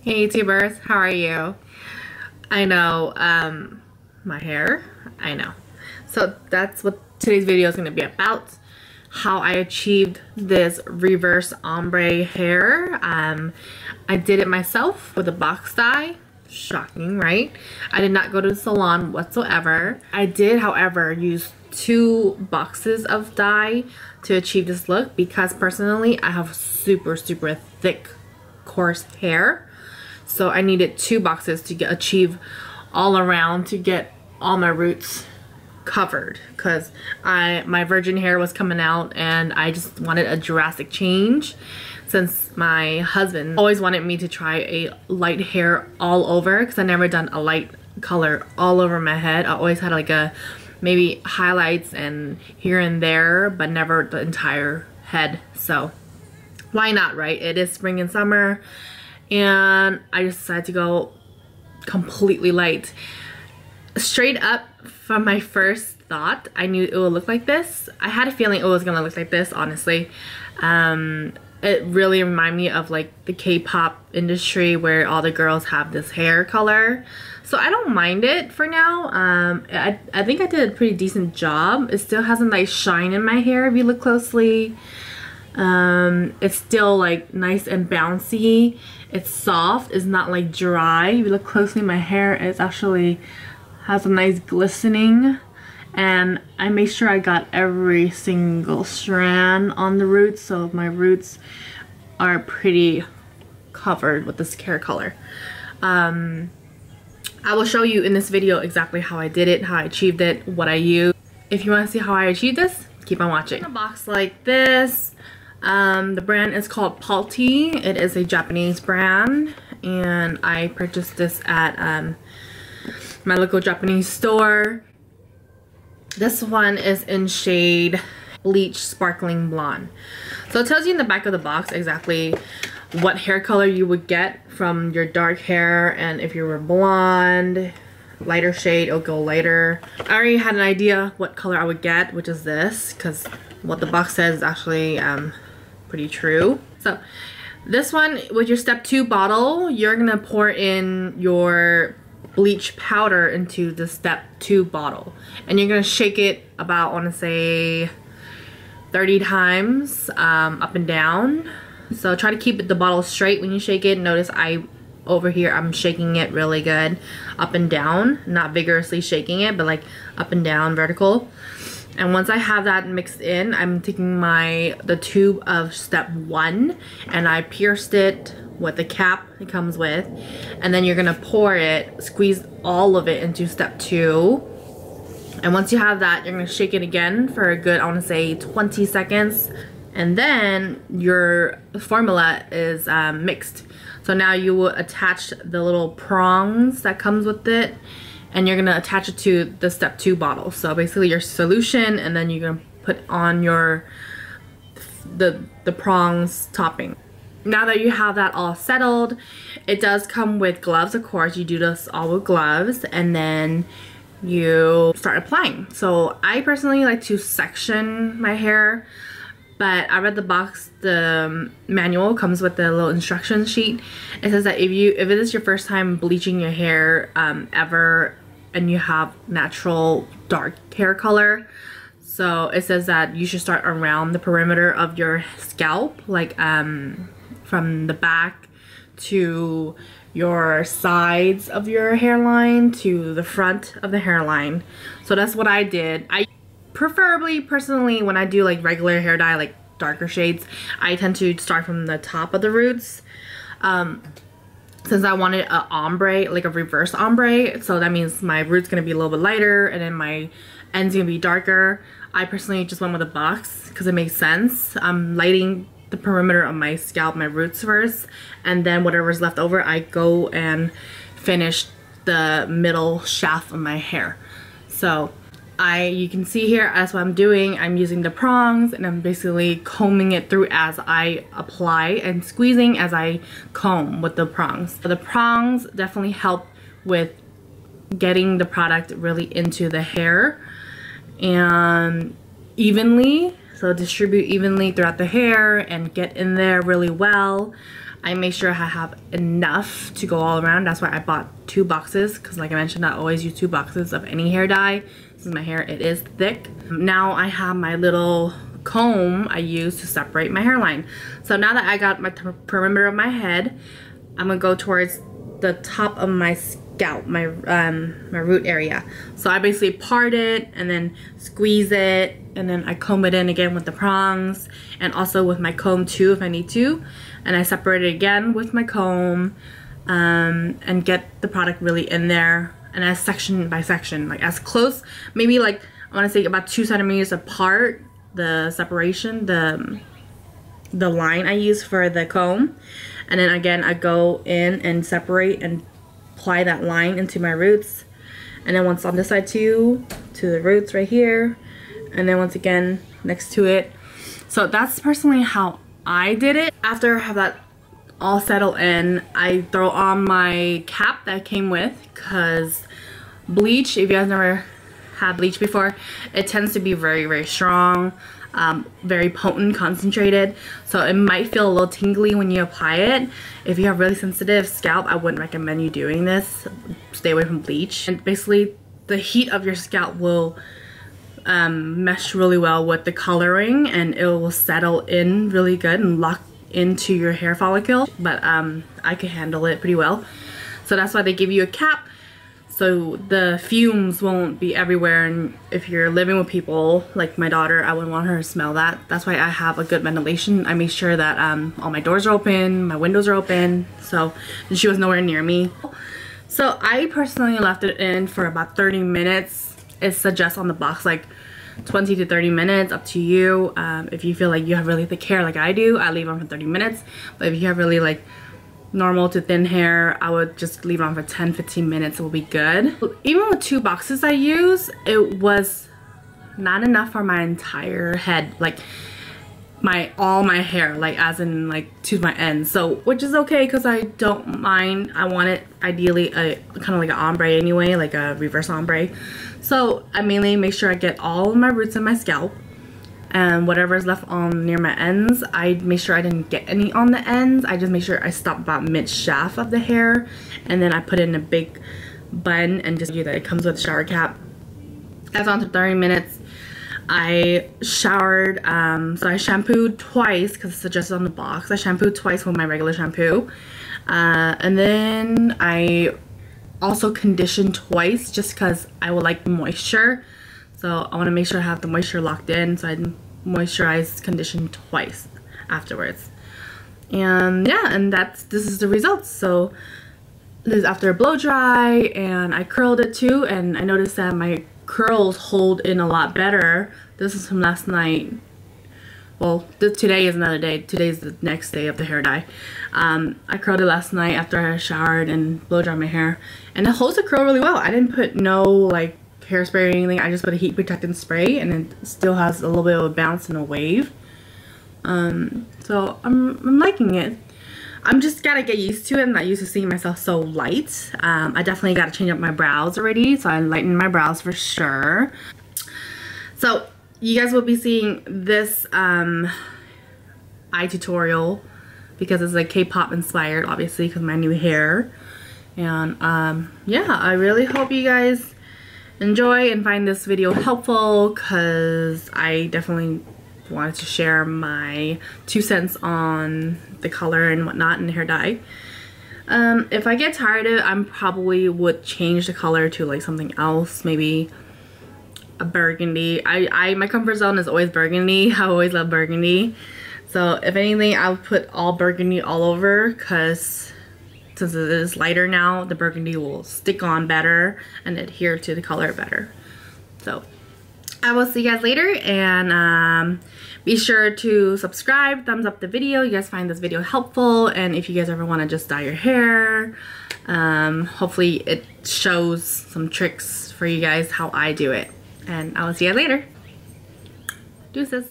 Hey YouTubers, how are you? I know, my hair, I know. So that's what today's video is going to be about. How I achieved this reverse ombre hair. I did it myself with a box dye. Shocking, right? I did not go to the salon whatsoever. I did, however, use 2 boxes of dye to achieve this look because personally I have super thick, coarse hair. So I needed 2 boxes to achieve all around, to get all my roots covered, because my virgin hair was coming out and I just wanted a drastic change, since my husband always wanted me to try a light hair all over, because I never done a light color all over my head. I always had like a maybe highlights and here and there, but never the entire head. So why not, right? It is spring and summer, and I just decided to go completely light. Straight up from my first thought, I knew it would look like this. I had a feeling it was gonna look like this, honestly. It really reminded me of like the K-pop industry where all the girls have this hair color. So I don't mind it for now. I think I did a pretty decent job. It still has a nice shine in my hair if you look closely. It's still like nice and bouncy. It's soft, it's not like dry. If you look closely, my hair is actually has a nice glistening, and I made sure I got every single strand on the roots, so my roots are pretty covered with this hair color. I will show you in this video exactly how I did it, how I achieved it, what I used. If you want to see how I achieved this, keep on watching. In a box like this. The brand is called Palty. It is a Japanese brand, and I purchased this at my local Japanese store. This one is in shade Bleach Sparkling Blonde. So it tells you in the back of the box exactly what hair color you would get from your dark hair, and if you were blonde, lighter shade, it'll go lighter. I already had an idea what color I would get, which is this, because what the box says is actually pretty true. So this one, with your step 2 bottle, you're gonna pour in your bleach powder into the step 2 bottle, and you're gonna shake it about, I want to say 30 times up and down. So try to keep the bottle straight when you shake it. Notice over here I'm shaking it really good up and down, not vigorously shaking it, but like up and down, vertical. And once I have that mixed in, I'm taking the tube of step 1 and I pierced it with the cap it comes with, and then you're gonna pour it, squeeze all of it into step 2. And once you have that, you're gonna shake it again for a good, I wanna say 20 seconds. And then your formula is mixed. So now you will attach the little prongs that comes with it, and you're gonna attach it to the step 2 bottle. So basically your solution, and then you're gonna put on the prongs topping. Now that you have that all settled, it does come with gloves, of course. You do this all with gloves, and then you start applying. So I personally like to section my hair, but I read the box, the manual comes with the little instruction sheet. It says that if it is your first time bleaching your hair ever, and you have natural dark hair color, so it says that you should start around the perimeter of your scalp, like from the back to your sides of your hairline to the front of the hairline. So that's what I did. I personally, when I do like regular hair dye, like darker shades, I tend to start from the top of the roots, since I wanted a ombre, like a reverse ombre. So that means my root's gonna be a little bit lighter and then my end's gonna be darker. I personally just went with a box because it makes sense. I'm lighting the perimeter of my scalp, my roots first, and then whatever's left over, I go and finish the middle shaft of my hair. So you can see here, that's what I'm doing. I'm using the prongs, and I'm basically combing it through as I apply and squeezing as I comb with the prongs. The prongs definitely help with getting the product really into the hair and evenly. So distribute evenly throughout the hair and get in there really well. I make sure I have enough to go all around. That's why I bought 2 boxes, because like I mentioned, I always use 2 boxes of any hair dye. Since my hair, it is thick. Now I have my little comb I use to separate my hairline. So now that I got my perimeter of my head, I'm gonna go towards the top of my scalp, my root area. So I basically part it and then squeeze it, and then I comb it in again with the prongs, and also with my comb too if I need to. And I separate it again with my comb, and get the product really in there. And as section by section, like as close, maybe like I want to say about 2 centimeters apart, the separation, the line I use for the comb. And then again, I go in and separate and apply that line into my roots. And then once on this side too, to the roots right here. And then once again, next to it. So that's personally how I did it. After I have that all settled in, I throw on my cap that came with, because bleach, if you guys never had bleach before, it tends to be very, very strong, very potent, concentrated. So it might feel a little tingly when you apply it. If you have really sensitive scalp, I wouldn't recommend you doing this. Stay away from bleach. And basically, the heat of your scalp will mesh really well with the coloring, and it will settle in really good and lock into your hair follicle. But I could handle it pretty well. So that's why they give you a cap, so the fumes won't be everywhere. And if you're living with people like my daughter, I wouldn't want her to smell that. That's why I have a good ventilation. I make sure that all my doors are open, my windows are open, so she was nowhere near me. So I personally left it in for about 30 minutes. It suggests on the box like 20 to 30 minutes, up to you. If you feel like you have really thick hair like I do, I leave on for 30 minutes. But if you have really like normal to thin hair, I would just leave it on for 10-15 minutes. It will be good. Even with 2 boxes I use, it was not enough for my entire head, like all my hair, like as in like to my ends. So which is okay, because I don't mind. I want it ideally a kind of like an ombre anyway, like a reverse ombre. So I mainly make sure I get all of my roots in my scalp, and whatever's left on near my ends, I make sure I didn't get any on the ends. I just make sure I stop about mid shaft of the hair, and then I put it in a big bun and just do that. It comes with a shower cap. That's on to 30 minutes. I showered, so I shampooed twice because it's suggested on the box. I shampooed twice with my regular shampoo, and then I also conditioned twice just because I would like this So I want to make sure I have the moisture locked in, so I moisturize, condition twice afterwards. And yeah, and this is the results. So this is after a blow dry, and I curled it too, and I noticed that my curls hold in a lot better. This is from last night. Well, today is another day. Today's the next day of the hair dye. I curled it last night after I showered and blow dried my hair, and it holds the curl really well. I didn't put no like hairspray or anything. I just put a heat protectant spray, and it still has a little bit of a bounce and a wave. So I'm liking it. I'm just gotta get used to it. I'm not used to seeing myself so light. I definitely gotta change up my brows already, so I lightened my brows for sure. So you guys will be seeing this eye tutorial because it's like K-pop inspired, obviously, because my new hair. And yeah, I really hope you guys enjoy and find this video helpful, because I definitely wanted to share my 2 cents on the color and whatnot in hair dye. If I get tired of it, I probably would change the color to like something else, maybe a burgundy. My comfort zone is always burgundy. I always love burgundy. So if anything, I'll put all burgundy all over, because since it is lighter now, the burgundy will stick on better and adhere to the color better. So I will see you guys later, and be sure to subscribe, thumbs up the video. You guys find this video helpful, and if you guys ever want to just dye your hair, hopefully it shows some tricks for you guys how I do it. And I will see you later. Deuces.